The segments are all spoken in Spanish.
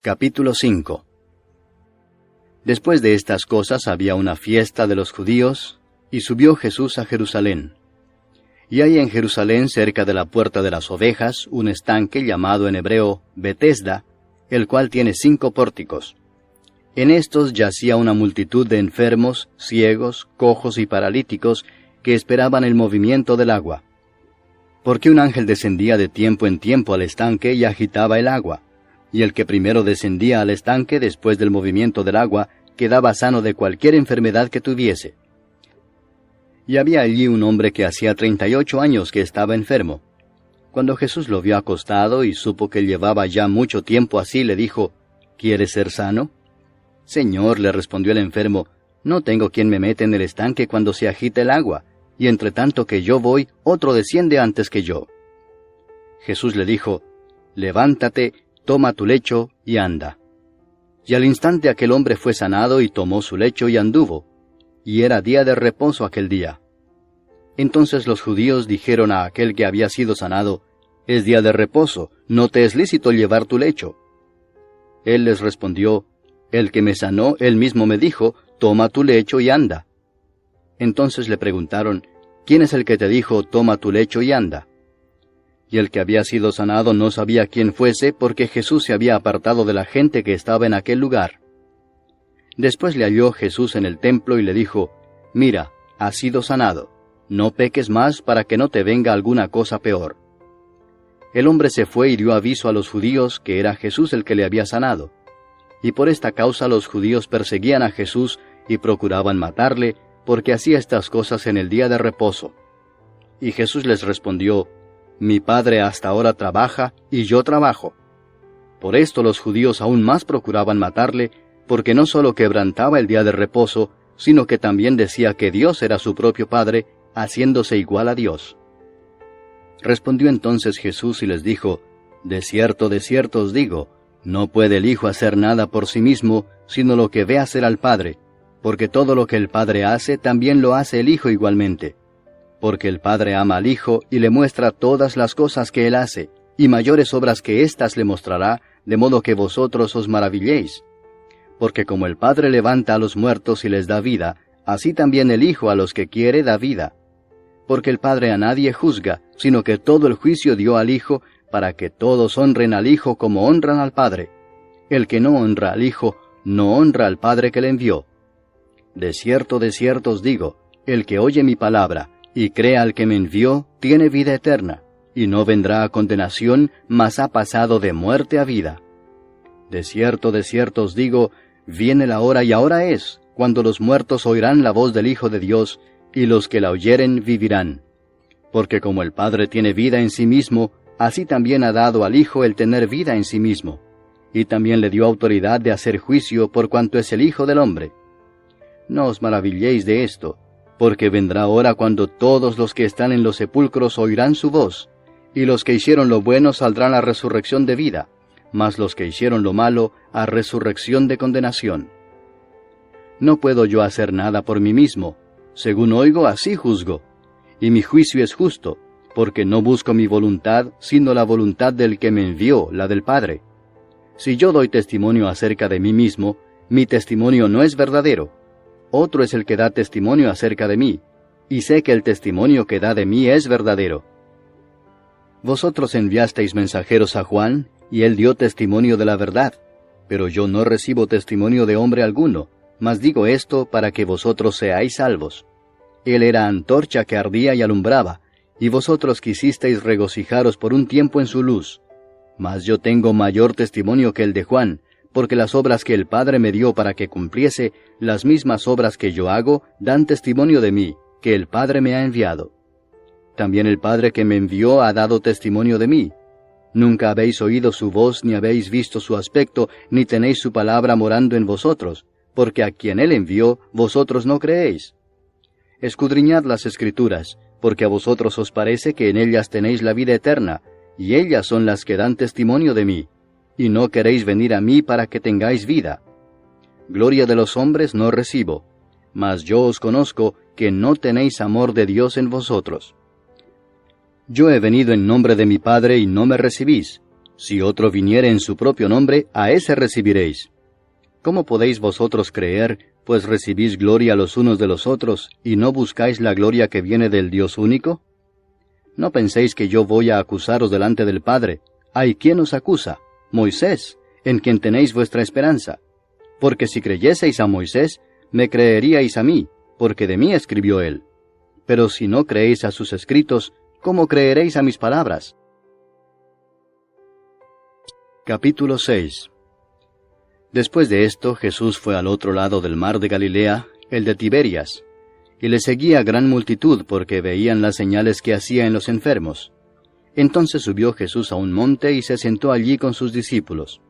Capítulo 5. Después de estas cosas había una fiesta de los judíos, y subió Jesús a Jerusalén. Y hay en Jerusalén, cerca de la puerta de las ovejas, un estanque llamado en hebreo Betesda, el cual tiene 5 pórticos. En estos yacía una multitud de enfermos, ciegos, cojos y paralíticos, que esperaban el movimiento del agua. Porque un ángel descendía de tiempo en tiempo al estanque y agitaba el agua. Y el que primero descendía al estanque después del movimiento del agua, quedaba sano de cualquier enfermedad que tuviese. Y había allí un hombre que hacía 38 años que estaba enfermo. Cuando Jesús lo vio acostado y supo que llevaba ya mucho tiempo así, le dijo, ¿quieres ser sano? Señor, le respondió el enfermo, no tengo quien me mete en el estanque cuando se agita el agua, y entre tanto que yo voy, otro desciende antes que yo. Jesús le dijo, levántate, toma tu lecho y anda. Y al instante aquel hombre fue sanado y tomó su lecho y anduvo, y era día de reposo aquel día. Entonces los judíos dijeron a aquel que había sido sanado, es día de reposo, no te es lícito llevar tu lecho. Él les respondió, el que me sanó, él mismo me dijo, toma tu lecho y anda. Entonces le preguntaron, ¿quién es el que te dijo, toma tu lecho y anda? Y el que había sido sanado no sabía quién fuese, porque Jesús se había apartado de la gente que estaba en aquel lugar. Después le halló Jesús en el templo y le dijo, mira, has sido sanado, no peques más para que no te venga alguna cosa peor. El hombre se fue y dio aviso a los judíos que era Jesús el que le había sanado. Y por esta causa los judíos perseguían a Jesús y procuraban matarle, porque hacía estas cosas en el día de reposo. Y Jesús les respondió, mi Padre hasta ahora trabaja, y yo trabajo. Por esto los judíos aún más procuraban matarle, porque no solo quebrantaba el día de reposo, sino que también decía que Dios era su propio Padre, haciéndose igual a Dios. Respondió entonces Jesús y les dijo, de cierto os digo, no puede el Hijo hacer nada por sí mismo, sino lo que ve hacer al Padre, porque todo lo que el Padre hace, también lo hace el Hijo igualmente. Porque el Padre ama al Hijo y le muestra todas las cosas que Él hace, y mayores obras que éstas le mostrará, de modo que vosotros os maravilléis. Porque como el Padre levanta a los muertos y les da vida, así también el Hijo a los que quiere da vida. Porque el Padre a nadie juzga, sino que todo el juicio dio al Hijo, para que todos honren al Hijo como honran al Padre. El que no honra al Hijo, no honra al Padre que le envió. De cierto os digo, el que oye mi palabra, y crea al que me envió, tiene vida eterna, y no vendrá a condenación, mas ha pasado de muerte a vida. De cierto os digo, viene la hora y ahora es, cuando los muertos oirán la voz del Hijo de Dios, y los que la oyeren vivirán. Porque como el Padre tiene vida en sí mismo, así también ha dado al Hijo el tener vida en sí mismo, y también le dio autoridad de hacer juicio por cuanto es el Hijo del hombre. No os maravilléis de esto, porque vendrá hora cuando todos los que están en los sepulcros oirán su voz, y los que hicieron lo bueno saldrán a resurrección de vida, mas los que hicieron lo malo a resurrección de condenación. No puedo yo hacer nada por mí mismo, según oigo así juzgo, y mi juicio es justo, porque no busco mi voluntad, sino la voluntad del que me envió, la del Padre. Si yo doy testimonio acerca de mí mismo, mi testimonio no es verdadero. Otro es el que da testimonio acerca de mí, y sé que el testimonio que da de mí es verdadero. Vosotros enviasteis mensajeros a Juan, y él dio testimonio de la verdad, pero yo no recibo testimonio de hombre alguno, mas digo esto para que vosotros seáis salvos. Él era antorcha que ardía y alumbraba, y vosotros quisisteis regocijaros por un tiempo en su luz. Mas yo tengo mayor testimonio que el de Juan, porque las obras que el Padre me dio para que cumpliese, las mismas obras que yo hago, dan testimonio de mí, que el Padre me ha enviado. También el Padre que me envió ha dado testimonio de mí. Nunca habéis oído su voz, ni habéis visto su aspecto, ni tenéis su palabra morando en vosotros, porque a quien él envió, vosotros no creéis. Escudriñad las Escrituras, porque a vosotros os parece que en ellas tenéis la vida eterna, y ellas son las que dan testimonio de mí. Y no queréis venir a mí para que tengáis vida. Gloria de los hombres no recibo, mas yo os conozco que no tenéis amor de Dios en vosotros. Yo he venido en nombre de mi Padre y no me recibís, Si otro viniere en su propio nombre, a ese recibiréis. ¿Cómo podéis vosotros creer, pues recibís gloria los unos de los otros, y no buscáis la gloria que viene del Dios único? No penséis que yo voy a acusaros delante del Padre. ¿Hay quien os acusa? Moisés, en quien tenéis vuestra esperanza. Porque si creyeseis a Moisés, me creeríais a mí, porque de mí escribió él. Pero si no creéis a sus escritos, ¿cómo creeréis a mis palabras? Capítulo 6. Después de esto, Jesús fue al otro lado del mar de Galilea, el de Tiberias, y le seguía gran multitud porque veían las señales que hacía en los enfermos. Entonces subió Jesús a un monte y se sentó allí con sus discípulos.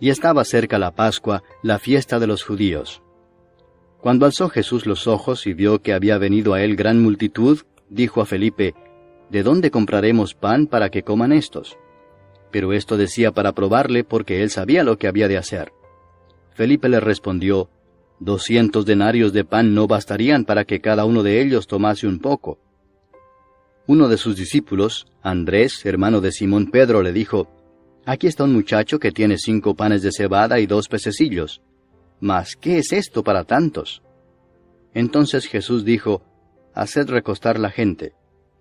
Y estaba cerca la Pascua, la fiesta de los judíos. Cuando alzó Jesús los ojos y vio que había venido a él gran multitud, dijo a Felipe, ¿de dónde compraremos pan para que coman estos? Pero esto decía para probarle, porque él sabía lo que había de hacer. Felipe le respondió, 200 denarios de pan no bastarían para que cada uno de ellos tomase un poco. Uno de sus discípulos, Andrés, hermano de Simón Pedro, le dijo, Aquí está un muchacho que tiene 5 panes de cebada y 2 pececillos. Mas, ¿qué es esto para tantos? Entonces Jesús dijo, Haced recostar la gente.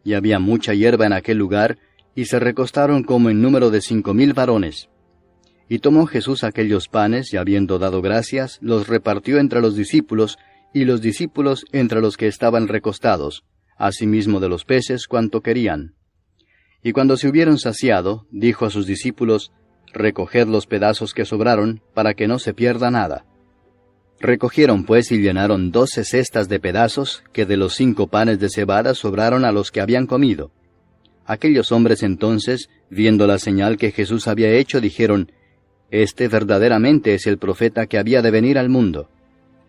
Y había mucha hierba en aquel lugar, y se recostaron como en número de 5,000 varones. Y tomó Jesús aquellos panes, y habiendo dado gracias, los repartió entre los discípulos, y los discípulos entre los que estaban recostados, asimismo de los peces cuanto querían. Y cuando se hubieron saciado, dijo a sus discípulos, Recoged los pedazos que sobraron, para que no se pierda nada. Recogieron pues y llenaron 12 cestas de pedazos, que de los 5 panes de cebada sobraron a los que habían comido. Aquellos hombres entonces, viendo la señal que Jesús había hecho, dijeron, Este verdaderamente es el profeta que había de venir al mundo.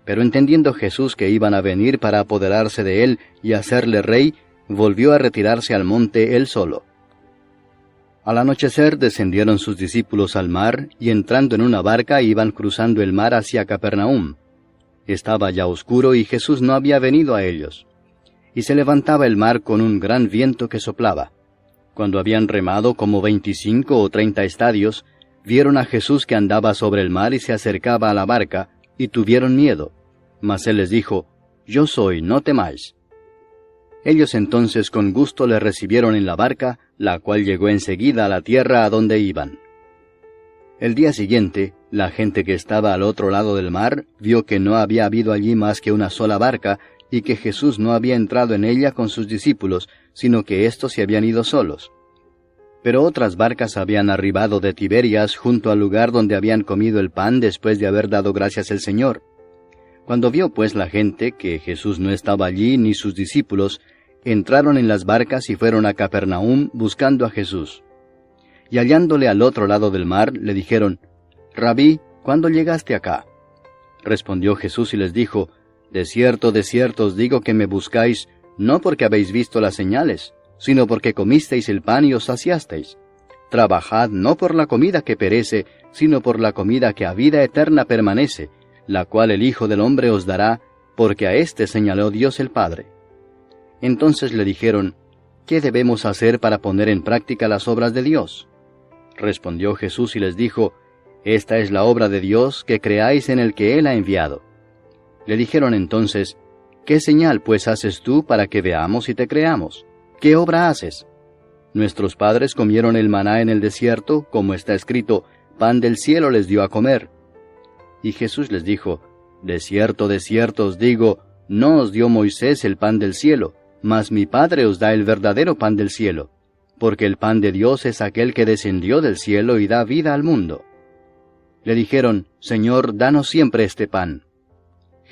Pero entendiendo Jesús que iban a venir para apoderarse de él y hacerle rey, volvió a retirarse al monte él solo. Al anochecer descendieron sus discípulos al mar, y entrando en una barca iban cruzando el mar hacia Capernaum. Estaba ya oscuro y Jesús no había venido a ellos. Y se levantaba el mar con un gran viento que soplaba. Cuando habían remado como 25 o 30 estadios, vieron a Jesús que andaba sobre el mar y se acercaba a la barca, y tuvieron miedo. Mas él les dijo, Yo soy, no temáis. Ellos entonces con gusto le recibieron en la barca, la cual llegó enseguida a la tierra a donde iban. El día siguiente, la gente que estaba al otro lado del mar vio que no había habido allí más que una sola barca, y que Jesús no había entrado en ella con sus discípulos, sino que éstos se habían ido solos. Pero otras barcas habían arribado de Tiberias junto al lugar donde habían comido el pan después de haber dado gracias al Señor. Cuando vio pues la gente que Jesús no estaba allí ni sus discípulos, entraron en las barcas y fueron a Capernaum buscando a Jesús. Y hallándole al otro lado del mar, le dijeron, Rabí, ¿cuándo llegaste acá? Respondió Jesús y les dijo, de cierto os digo que me buscáis, no porque habéis visto las señales, sino porque comisteis el pan y os saciasteis. Trabajad no por la comida que perece, sino por la comida que a vida eterna permanece, la cual el Hijo del Hombre os dará, porque a éste señaló Dios el Padre. Entonces le dijeron, ¿qué debemos hacer para poner en práctica las obras de Dios? Respondió Jesús y les dijo, Esta es la obra de Dios, que creáis en el que Él ha enviado. Le dijeron entonces, ¿qué señal pues haces tú para que veamos y te creamos? ¿Qué obra haces? Nuestros padres comieron el maná en el desierto, como está escrito, pan del cielo les dio a comer. Y Jesús les dijo, de cierto os digo, no os dio Moisés el pan del cielo, mas mi Padre os da el verdadero pan del cielo, porque el pan de Dios es aquel que descendió del cielo y da vida al mundo. Le dijeron, Señor, danos siempre este pan.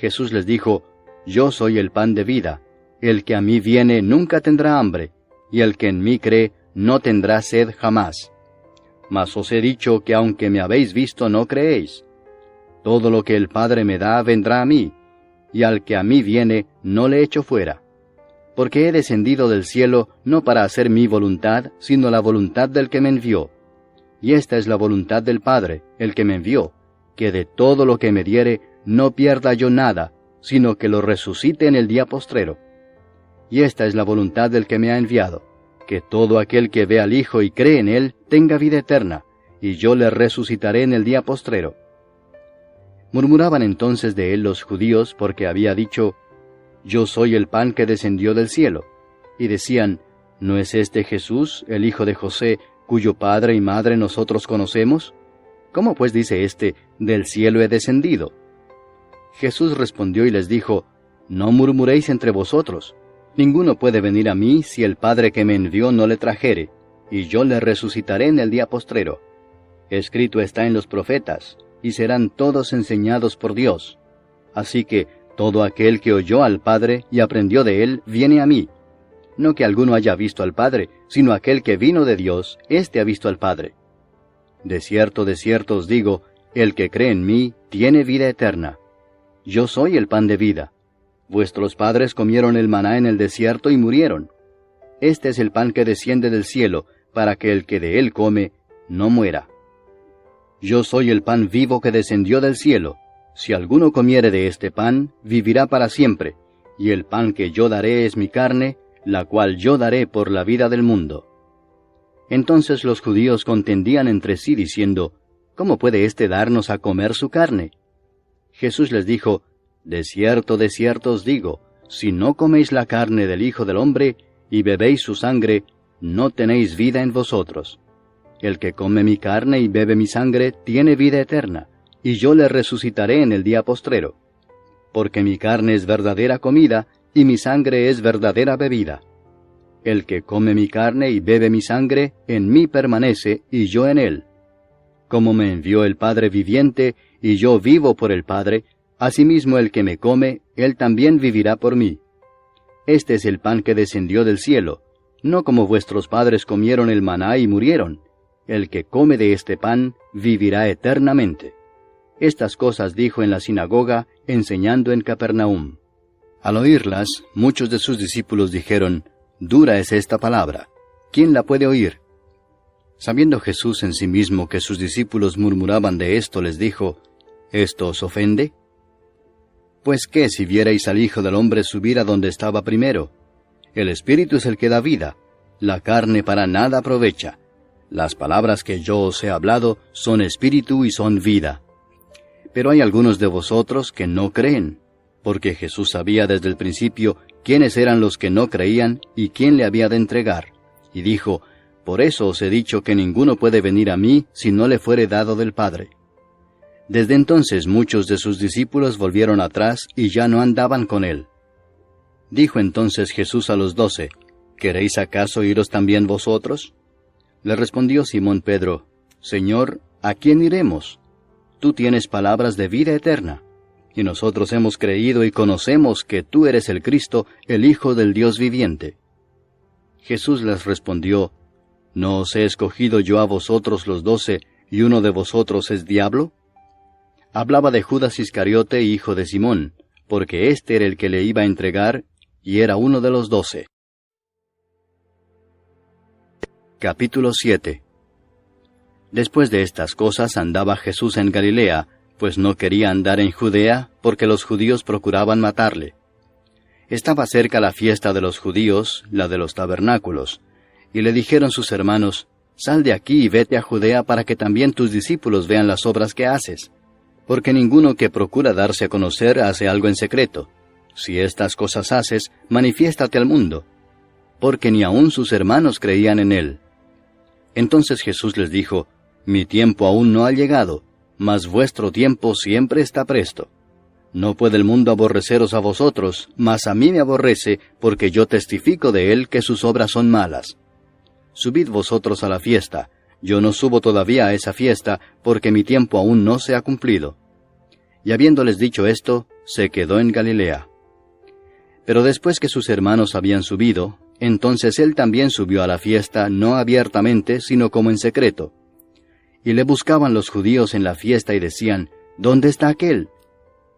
Jesús les dijo, Yo soy el pan de vida, el que a mí viene nunca tendrá hambre, y el que en mí cree no tendrá sed jamás. Mas os he dicho que aunque me habéis visto no creéis. Todo lo que el Padre me da vendrá a mí, y al que a mí viene no le echo fuera. Porque he descendido del cielo no para hacer mi voluntad, sino la voluntad del que me envió. Y esta es la voluntad del Padre, el que me envió, que de todo lo que me diere no pierda yo nada, sino que lo resucite en el día postrero. Y esta es la voluntad del que me ha enviado, que todo aquel que ve al Hijo y cree en Él tenga vida eterna, y yo le resucitaré en el día postrero. Murmuraban entonces de él los judíos porque había dicho, Yo soy el pan que descendió del cielo. Y decían, ¿no es este Jesús, el hijo de José, cuyo padre y madre nosotros conocemos? ¿Cómo pues dice éste, del cielo he descendido? Jesús respondió y les dijo, No murmuréis entre vosotros. Ninguno puede venir a mí si el Padre que me envió no le trajere, y yo le resucitaré en el día postrero. Escrito está en los profetas, y serán todos enseñados por Dios. Así que todo aquel que oyó al Padre y aprendió de él, viene a mí. No que alguno haya visto al Padre, sino aquel que vino de Dios, éste ha visto al Padre. De cierto os digo, el que cree en mí, tiene vida eterna. Yo soy el pan de vida. Vuestros padres comieron el maná en el desierto y murieron. Este es el pan que desciende del cielo, para que el que de él come, no muera. Yo soy el pan vivo que descendió del cielo. Si alguno comiere de este pan, vivirá para siempre, y el pan que yo daré es mi carne, la cual yo daré por la vida del mundo. Entonces los judíos contendían entre sí diciendo, ¿Cómo puede éste darnos a comer su carne? Jesús les dijo, De cierto os digo, si no coméis la carne del Hijo del Hombre, y bebéis su sangre, no tenéis vida en vosotros. El que come mi carne y bebe mi sangre, tiene vida eterna, y yo le resucitaré en el día postrero. Porque mi carne es verdadera comida, y mi sangre es verdadera bebida. El que come mi carne y bebe mi sangre, en mí permanece, y yo en él. Como me envió el Padre viviente, y yo vivo por el Padre, asimismo el que me come, él también vivirá por mí. Este es el pan que descendió del cielo, no como vuestros padres comieron el maná y murieron. El que come de este pan, vivirá eternamente. Estas cosas dijo en la sinagoga, enseñando en Capernaum. Al oírlas, muchos de sus discípulos dijeron, Dura es esta palabra, ¿quién la puede oír? Sabiendo Jesús en sí mismo que sus discípulos murmuraban de esto, les dijo, ¿Esto os ofende? Pues qué si vierais al Hijo del Hombre subir a donde estaba primero. El Espíritu es el que da vida, la carne para nada aprovecha. Las palabras que yo os he hablado son espíritu y son vida. Pero hay algunos de vosotros que no creen, porque Jesús sabía desde el principio quiénes eran los que no creían y quién le había de entregar. Y dijo, Por eso os he dicho que ninguno puede venir a mí si no le fuere dado del Padre. Desde entonces muchos de sus discípulos volvieron atrás y ya no andaban con él. Dijo entonces Jesús a los 12, ¿Queréis acaso iros también vosotros? Le respondió Simón Pedro, Señor, ¿a quién iremos? Tú tienes palabras de vida eterna, y nosotros hemos creído y conocemos que tú eres el Cristo, el Hijo del Dios viviente. Jesús les respondió, ¿no os he escogido yo a vosotros los 12, y uno de vosotros es diablo? Hablaba de Judas Iscariote, hijo de Simón, porque éste era el que le iba a entregar, y era uno de los 12. Capítulo 7. Después de estas cosas andaba Jesús en Galilea, pues no quería andar en Judea, porque los judíos procuraban matarle. Estaba cerca la fiesta de los judíos, la de los tabernáculos, y le dijeron sus hermanos, Sal de aquí y vete a Judea para que también tus discípulos vean las obras que haces. Porque ninguno que procura darse a conocer hace algo en secreto. Si estas cosas haces, manifiéstate al mundo. Porque ni aun sus hermanos creían en él. Entonces Jesús les dijo, Mi tiempo aún no ha llegado, mas vuestro tiempo siempre está presto. No puede el mundo aborreceros a vosotros, mas a mí me aborrece, porque yo testifico de él que sus obras son malas. Subid vosotros a la fiesta, yo no subo todavía a esa fiesta, porque mi tiempo aún no se ha cumplido. Y habiéndoles dicho esto, se quedó en Galilea. Pero después que sus hermanos habían subido, entonces él también subió a la fiesta, no abiertamente, sino como en secreto. Y le buscaban los judíos en la fiesta y decían, ¿Dónde está aquel?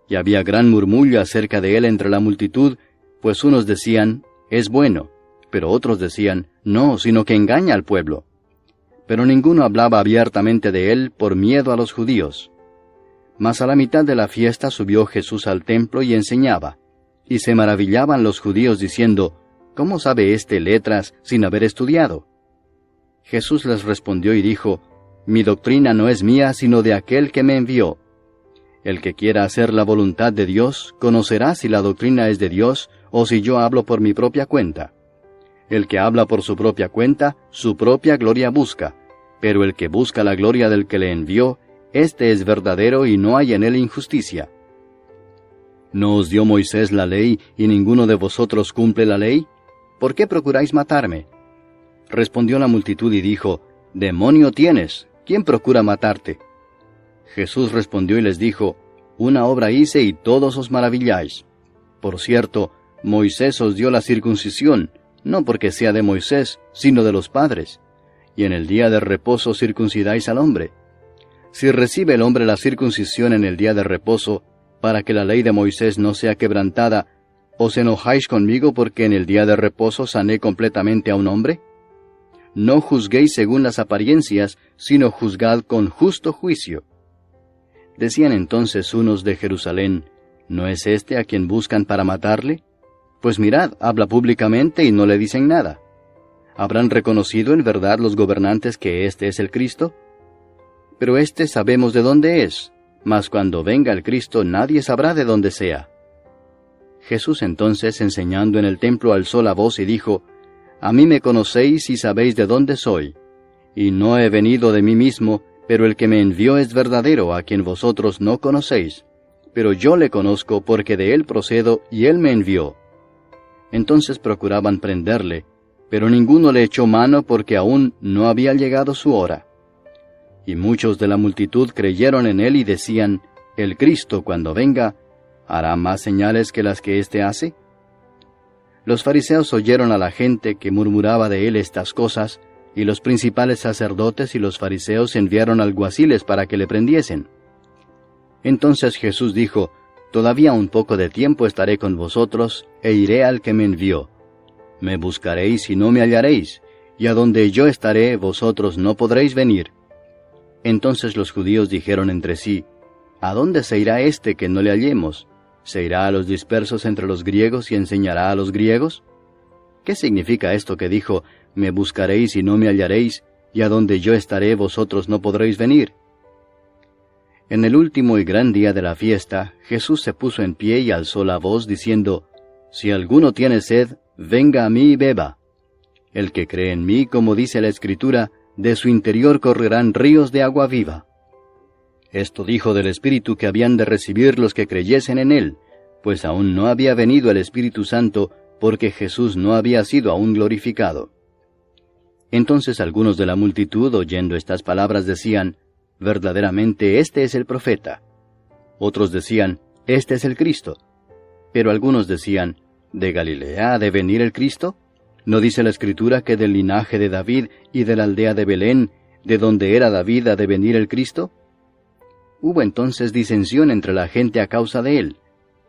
Y había gran murmullo acerca de él entre la multitud, pues unos decían, es bueno, pero otros decían, no, sino que engaña al pueblo. Pero ninguno hablaba abiertamente de él por miedo a los judíos. Mas a la mitad de la fiesta subió Jesús al templo y enseñaba, y se maravillaban los judíos diciendo, ¿Cómo sabe éste letras sin haber estudiado? Jesús les respondió y dijo, Mi doctrina no es mía, sino de aquel que me envió. El que quiera hacer la voluntad de Dios, conocerá si la doctrina es de Dios, o si yo hablo por mi propia cuenta. El que habla por su propia cuenta, su propia gloria busca, pero el que busca la gloria del que le envió, éste es verdadero y no hay en él injusticia. ¿No os dio Moisés la ley, y ninguno de vosotros cumple la ley? ¿Por qué procuráis matarme? Respondió la multitud y dijo, Demonio tienes, ¿quién procura matarte? Jesús respondió y les dijo, Una obra hice y todos os maravilláis. Por cierto, Moisés os dio la circuncisión, no porque sea de Moisés, sino de los padres. Y en el día de reposo circuncidáis al hombre. Si recibe el hombre la circuncisión en el día de reposo, para que la ley de Moisés no sea quebrantada, ¿os enojáis conmigo porque en el día de reposo sané completamente a un hombre? No juzguéis según las apariencias, sino juzgad con justo juicio. Decían entonces unos de Jerusalén, ¿no es este a quien buscan para matarle? Pues mirad, habla públicamente y no le dicen nada. ¿Habrán reconocido en verdad los gobernantes que este es el Cristo? Pero este sabemos de dónde es, mas cuando venga el Cristo nadie sabrá de dónde sea. Jesús entonces, enseñando en el templo, alzó la voz y dijo, A mí me conocéis y sabéis de dónde soy. Y no he venido de mí mismo, pero el que me envió es verdadero, a quien vosotros no conocéis. Pero yo le conozco porque de él procedo y él me envió. Entonces procuraban prenderle, pero ninguno le echó mano porque aún no había llegado su hora. Y muchos de la multitud creyeron en él y decían, El Cristo, cuando venga, ¿hará más señales que las que éste hace? Los fariseos oyeron a la gente que murmuraba de él estas cosas, y los principales sacerdotes y los fariseos enviaron alguaciles para que le prendiesen. Entonces Jesús dijo, Todavía un poco de tiempo estaré con vosotros, e iré al que me envió. Me buscaréis y no me hallaréis, y a donde yo estaré vosotros no podréis venir. Entonces los judíos dijeron entre sí, ¿A dónde se irá este que no le hallemos? ¿Se irá a los dispersos entre los griegos y enseñará a los griegos? ¿Qué significa esto que dijo, Me buscaréis y no me hallaréis, y a donde yo estaré vosotros no podréis venir? En el último y gran día de la fiesta, Jesús se puso en pie y alzó la voz diciendo, Si alguno tiene sed, venga a mí y beba. El que cree en mí, como dice la Escritura, de su interior correrán ríos de agua viva. Esto dijo del Espíritu que habían de recibir los que creyesen en él, pues aún no había venido el Espíritu Santo, porque Jesús no había sido aún glorificado. Entonces algunos de la multitud, oyendo estas palabras, decían, Verdaderamente este es el profeta. Otros decían, Este es el Cristo. Pero algunos decían, ¿De Galilea ha de venir el Cristo? ¿No dice la Escritura que del linaje de David y de la aldea de Belén, de donde era David, ha de venir el Cristo? Hubo entonces disensión entre la gente a causa de él,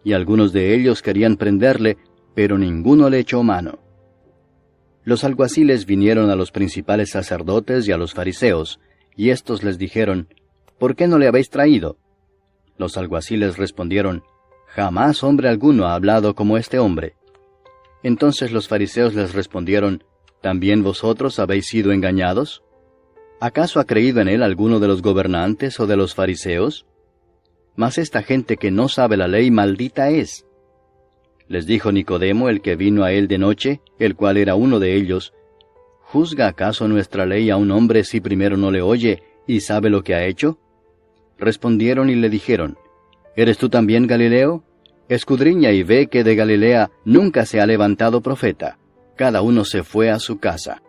y algunos de ellos querían prenderle, pero ninguno le echó mano. Los alguaciles vinieron a los principales sacerdotes y a los fariseos, y éstos les dijeron, ¿Por qué no le habéis traído? Los alguaciles respondieron, Jamás hombre alguno ha hablado como este hombre. Entonces los fariseos les respondieron, ¿También vosotros habéis sido engañados? ¿Acaso ha creído en él alguno de los gobernantes o de los fariseos? Mas esta gente que no sabe la ley maldita es. Les dijo Nicodemo, el que vino a él de noche, el cual era uno de ellos, ¿Juzga acaso nuestra ley a un hombre si primero no le oye y sabe lo que ha hecho? Respondieron y le dijeron, ¿Eres tú también Galileo? Escudriña y ve que de Galilea nunca se ha levantado profeta. Cada uno se fue a su casa.